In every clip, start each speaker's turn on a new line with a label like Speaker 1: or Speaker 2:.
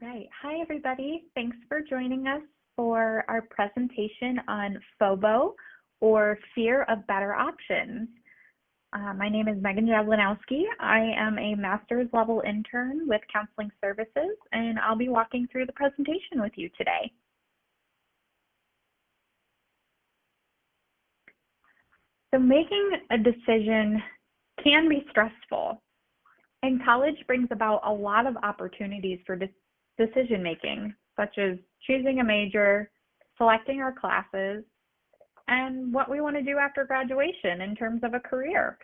Speaker 1: Right. Hi, everybody. Thanks for joining us for our presentation on FOBO, or Fear of Better Options. My name is Megan Javlinowski. I am a master's level intern with Counseling Services, and I'll be walking through the presentation with you today. So making a decision can be stressful, and college brings about a lot of opportunities for decision making, such as choosing a major, selecting our classes, and what we want to do after graduation in terms of a career.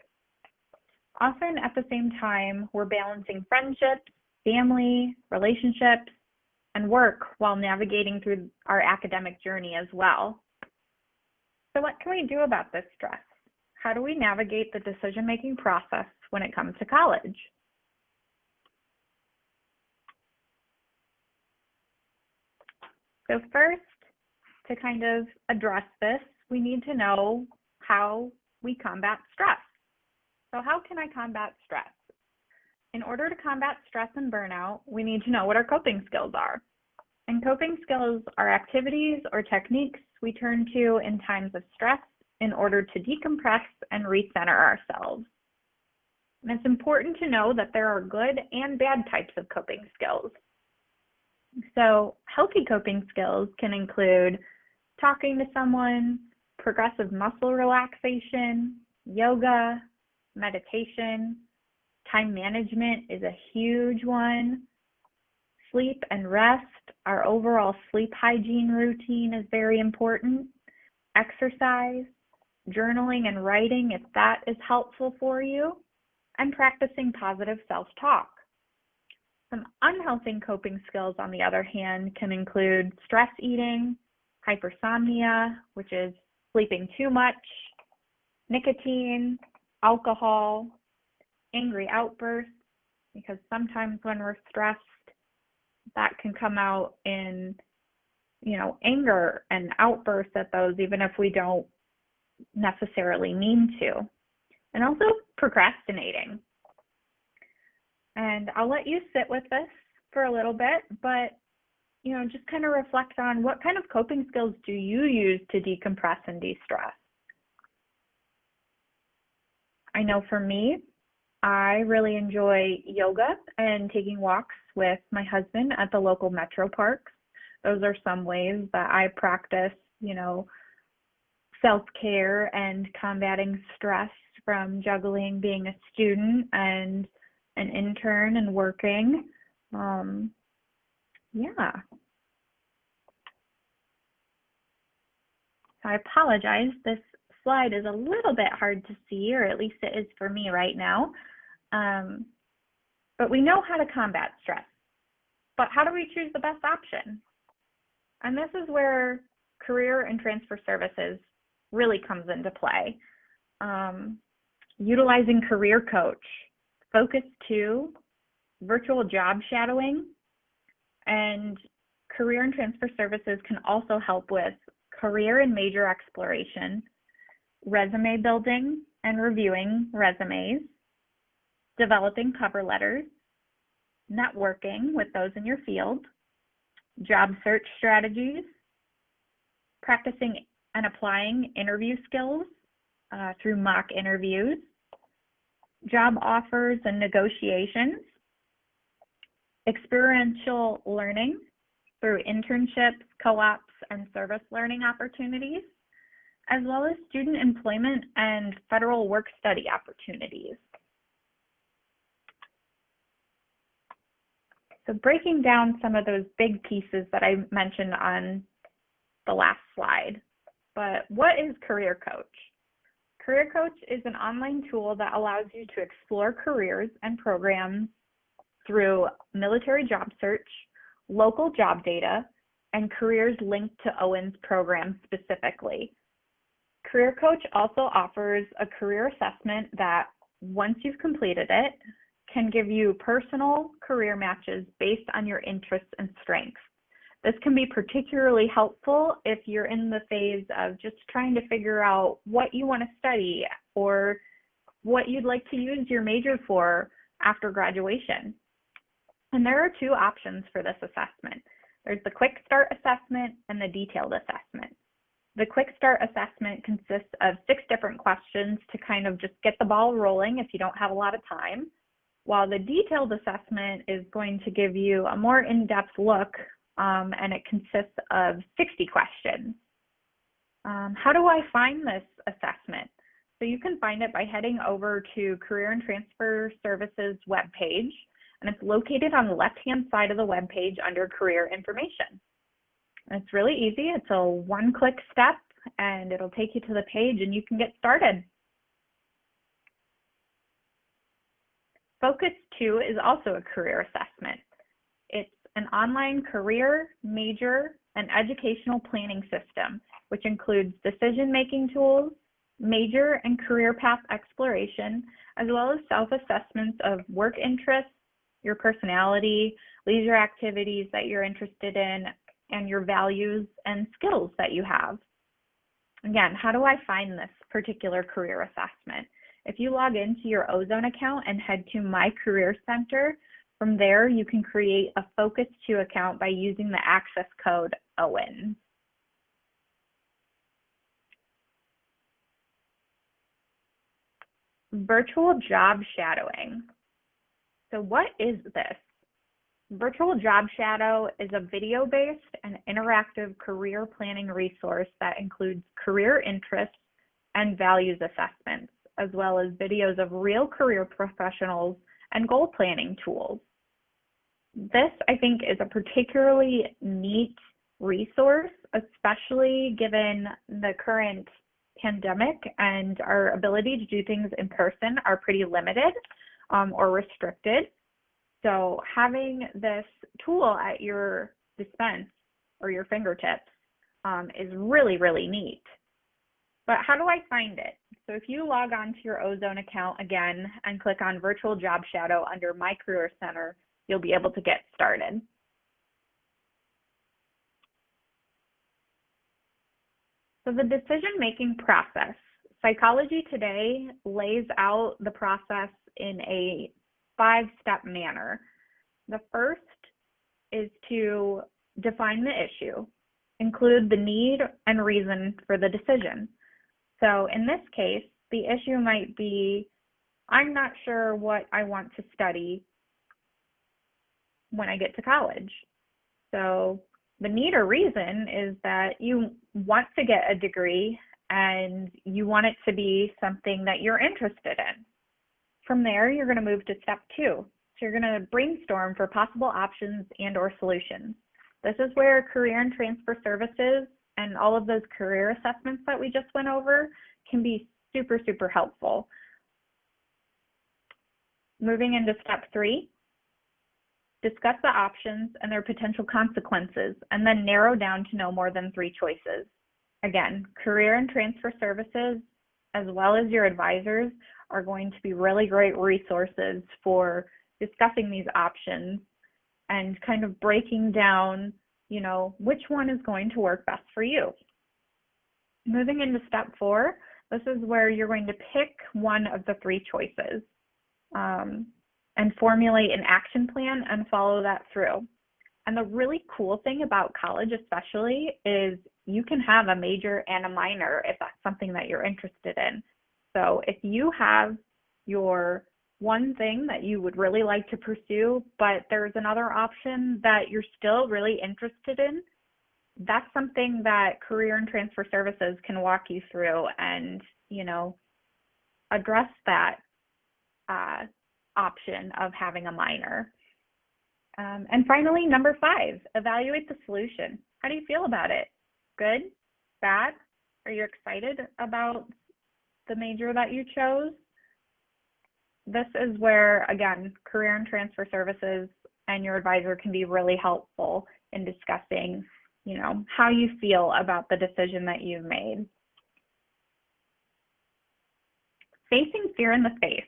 Speaker 1: Often at the same time, we're balancing friendships, family, relationships, and work while navigating through our academic journey as well. So what can we do about this stress? How do we navigate the decision-making process when it comes to college? So first, to kind of address this, we need to know how we combat stress. So how can I combat stress? In order to combat stress and burnout, we need to know what our coping skills are. And coping skills are activities or techniques we turn to in times of stress in order to decompress and recenter ourselves. And it's important to know that there are good and bad types of coping skills. So healthy coping skills can include talking to someone, progressive muscle relaxation, yoga, meditation. Time management is a huge one. Sleep and rest. Our overall sleep hygiene routine is very important. Exercise, journaling and writing if that is helpful for you, and practicing positive self-talk. Some unhealthy coping skills, on the other hand, can include stress eating, hypersomnia, which is sleeping too much, nicotine, alcohol, angry outbursts, because sometimes when we're stressed, that can come out in, anger and outbursts at those, even if we don't necessarily mean to. And also procrastinating. And I'll let you sit with this for a little bit, but just kind of reflect on what kind of coping skills do you use to decompress and de-stress. I know for me, I really enjoy yoga and taking walks with my husband at the local metro parks. Those are some ways that I practice, self-care and combating stress from juggling being a student and an intern and working. So I apologize. This slide is a little bit hard to see, or at least it is for me right now. But we know how to combat stress. But how do we choose the best option? And this is where career and transfer services really comes into play. Utilizing Career Coach, Focus 2, virtual job shadowing, and career and transfer services can also help with career and major exploration, resume building and reviewing resumes, developing cover letters, networking with those in your field, job search strategies, practicing and applying interview skills through mock interviews, job offers and negotiations, experiential learning through internships, co-ops, and service learning opportunities, as well as student employment and federal work study opportunities. So breaking down some of those big pieces that I mentioned on the last slide. But what is Career Coach? Career Coach is an online tool that allows you to explore careers and programs through military job search, local job data, and careers linked to Owen's program specifically. Career Coach also offers a career assessment that, once you've completed it, can give you personal career matches based on your interests and strengths. This can be particularly helpful if you're in the phase of just trying to figure out what you want to study or what you'd like to use your major for after graduation. And there are two options for this assessment. There's the Quick Start assessment and the Detailed assessment. The Quick Start assessment consists of 6 different questions to kind of just get the ball rolling if you don't have a lot of time, while the Detailed assessment is going to give you a more in-depth look, and it consists of 60 questions. How do I find this assessment? So you can find it by heading over to Career and Transfer Services webpage, and it's located on the left-hand side of the webpage under Career Information. And it's really easy. It's a one-click step, and it'll take you to the page, and you can get started. Focus 2 is also a career assessment. It's an online career, major, and educational planning system, which includes decision-making tools, major and career path exploration, as well as self-assessments of work interests, your personality, leisure activities that you're interested in, and your values and skills that you have. Again, how do I find this particular career assessment? If you log into your Ozone account and head to My Career Center, from there you can create a Focus 2 account by using the access code OWEN. Virtual job shadowing. So what is this? Virtual Job Shadow is a video-based and interactive career planning resource that includes career interests and values assessments, as well as videos of real career professionals and goal planning tools. This, I think, is a particularly neat resource, especially given the current pandemic and our ability to do things in person are pretty limited or restricted. So having this tool at your dispense or your fingertips is really, really neat. But how do I find it? So if you log on to your Ozone account again and click on Virtual Job Shadow under My Career Center, you'll be able to get started. So the decision-making process. Psychology Today lays out the process in a 5-step manner. The first is to define the issue, include the need and reason for the decision. So in this case, the issue might be, I'm not sure what I want to study when I get to college. So the need or reason is that you want to get a degree and you want it to be something that you're interested in. From there, you're going to move to step 2. So you're going to brainstorm for possible options and or solutions. This is where Career and Transfer Services and all of those career assessments that we just went over can be super, super helpful. Moving into step 3, discuss the options and their potential consequences, and then narrow down to no more than 3 choices. Again, Career and Transfer Services, as well as your advisors, are going to be really great resources for discussing these options and kind of breaking down, which one is going to work best for you. Moving into step 4, this is where you're going to pick one of the 3 choices and formulate an action plan and follow that through. And the really cool thing about college especially is you can have a major and a minor if that's something that you're interested in. So if you have your one thing that you would really like to pursue, but there's another option that you're still really interested in, that's something that Career and Transfer Services can walk you through and, address that option of having a minor. And finally, number 5, evaluate the solution. How do you feel about it? Good? Bad? Are you excited about the major that you chose? This is where, again, Career and Transfer Services and your advisor can be really helpful in discussing, how you feel about the decision that you've made. Facing fear in the face.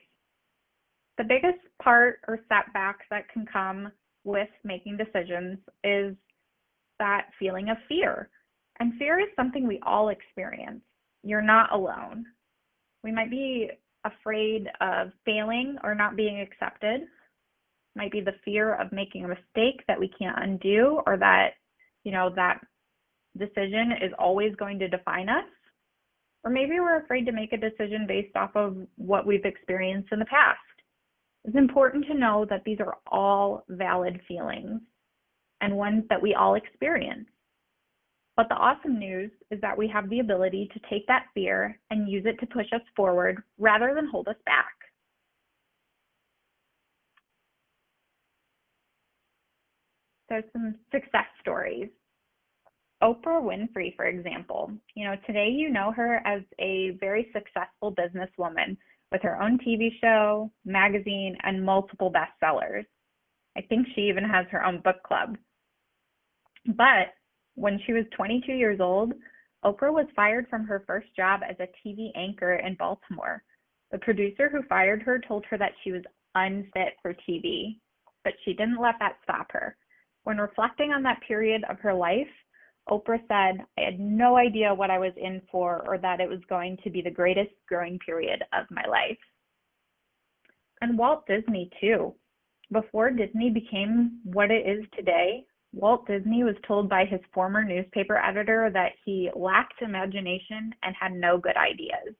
Speaker 1: The biggest part or setbacks that can come with making decisions is that feeling of fear. And fear is something we all experience. You're not alone. We might be afraid of failing or not being accepted. Might be the fear of making a mistake that we can't undo, or that, that decision is always going to define us. Or maybe we're afraid to make a decision based off of what we've experienced in the past. It's important to know that these are all valid feelings and ones that we all experience. But the awesome news is that we have the ability to take that fear and use it to push us forward rather than hold us back. So some success stories. Oprah Winfrey, for example. Today you know her as a very successful businesswoman with her own TV show, magazine, and multiple bestsellers. I think she even has her own book club. But when she was 22 years old, Oprah was fired from her first job as a TV anchor in Baltimore. The producer who fired her told her that she was unfit for TV, but she didn't let that stop her. When reflecting on that period of her life, Oprah said, "I had no idea what I was in for, or that it was going to be the greatest growing period of my life." And Walt Disney too. Before Disney became what it is today, Walt Disney was told by his former newspaper editor that he lacked imagination and had no good ideas.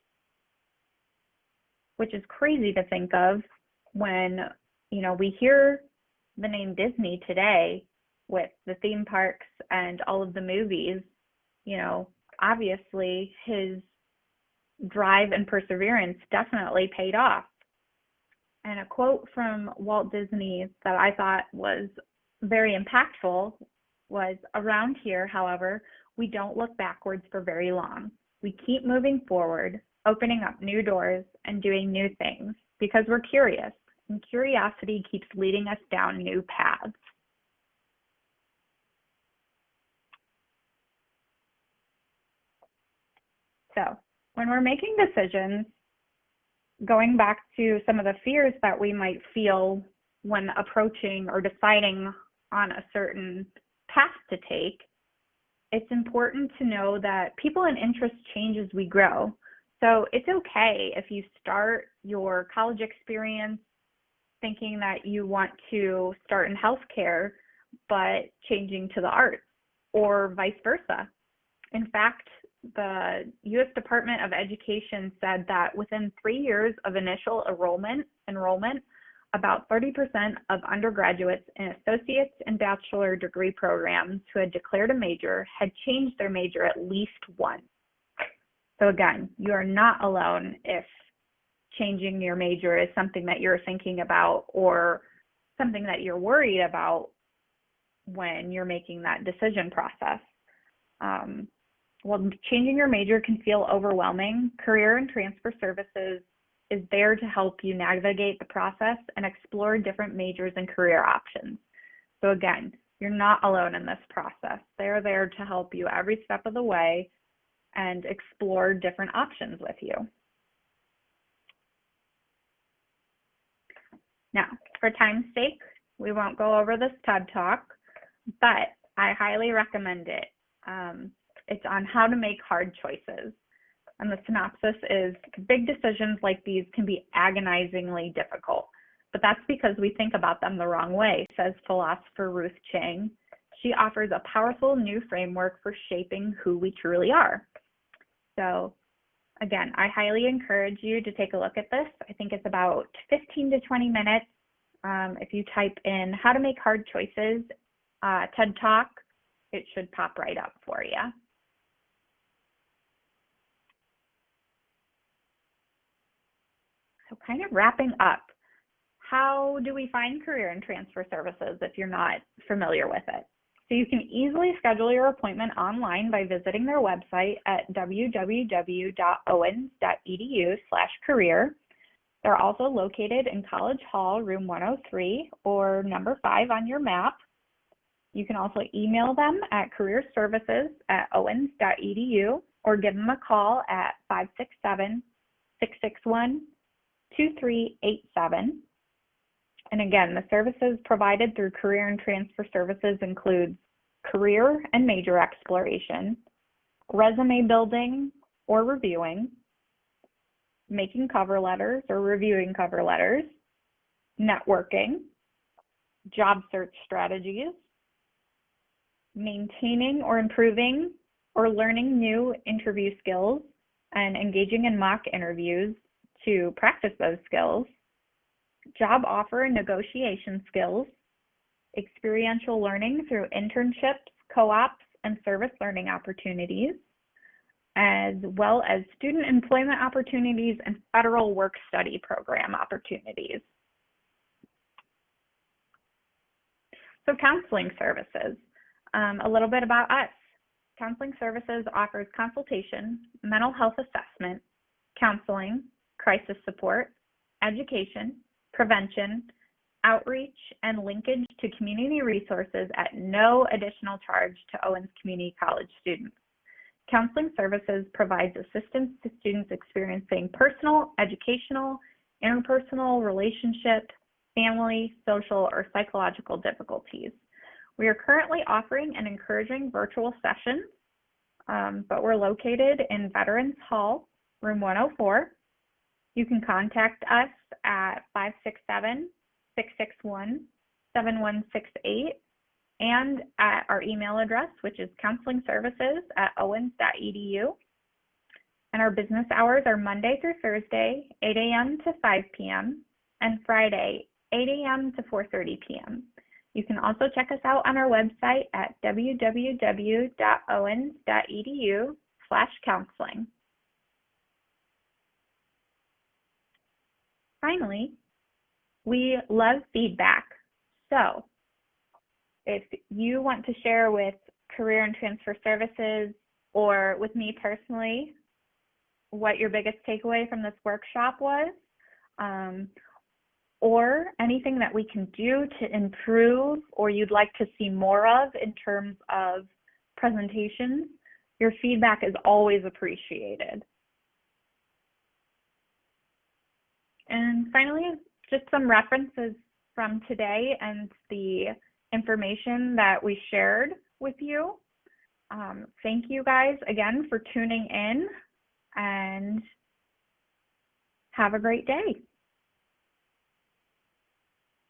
Speaker 1: Which is crazy to think of when, we hear the name Disney today with the theme parks and all of the movies. Obviously his drive and perseverance definitely paid off. And a quote from Walt Disney that I thought was very impactful was, "Around here, however, we don't look backwards for very long. We keep moving forward, opening up new doors and doing new things because we're curious, and curiosity keeps leading us down new paths." So when we're making decisions, going back to some of the fears that we might feel when approaching or deciding on a certain path to take, it's important to know that people and interests change as we grow. So it's okay if you start your college experience thinking that you want to start in healthcare, but changing to the arts, or vice versa. In fact, the U.S. Department of Education said that within 3 years of initial enrollment, about 30% of undergraduates in associate's and bachelor degree programs who had declared a major had changed their major at least once. So again, you are not alone if changing your major is something that you're thinking about or something that you're worried about when you're making that decision process. While changing your major can feel overwhelming, Career and Transfer Services is there to help you navigate the process and explore different majors and career options. So again, you're not alone in this process. They're there to help you every step of the way and explore different options with you. Now, for time's sake, we won't go over this TED Talk, but I highly recommend it. It's on how to make hard choices. And the synopsis is, big decisions like these can be agonizingly difficult, but that's because we think about them the wrong way, says philosopher Ruth Chang. She offers a powerful new framework for shaping who we truly are. So again, I highly encourage you to take a look at this. I think it's about 15 to 20 minutes. If you type in how to make hard choices, TED Talk, it should pop right up for you. So kind of wrapping up, how do we find Career and Transfer Services if you're not familiar with it? So you can easily schedule your appointment online by visiting their website at www.owens.edu/career. They're also located in College Hall, room 103, or number 5 on your map. You can also email them at careerservices@owens.edu or give them a call at 567-661-2387. And again, the services provided through Career and Transfer Services include career and major exploration, resume building or reviewing, making cover letters or reviewing cover letters, networking, job search strategies, maintaining or improving or learning new interview skills and engaging in mock interviews to practice those skills, job offer and negotiation skills, experiential learning through internships, co-ops, and service learning opportunities, as well as student employment opportunities and federal work-study program opportunities. So counseling services, a little bit about us. Counseling services offers consultation, mental health assessment, counseling, crisis support, education, prevention, outreach, and linkage to community resources at no additional charge to Owens Community College students. Counseling services provides assistance to students experiencing personal, educational, interpersonal, relationship, family, social, or psychological difficulties. We are currently offering and encouraging virtual sessions, but we're located in Veterans Hall, room 104. You can contact us at 567-661-7168 and at our email address, which is counselingservices@owens.edu. And our business hours are Monday through Thursday, 8 a.m. to 5 p.m., and Friday, 8 a.m. to 4:30 p.m. You can also check us out on our website at www.owens.edu/counseling. Finally, we love feedback. So if you want to share with Career and Transfer Services or with me personally what your biggest takeaway from this workshop was, or anything that we can do to improve or you'd like to see more of in terms of presentations, your feedback is always appreciated. And finally, just some references from today and the information that we shared with you. Thank you guys again for tuning in, and have a great day.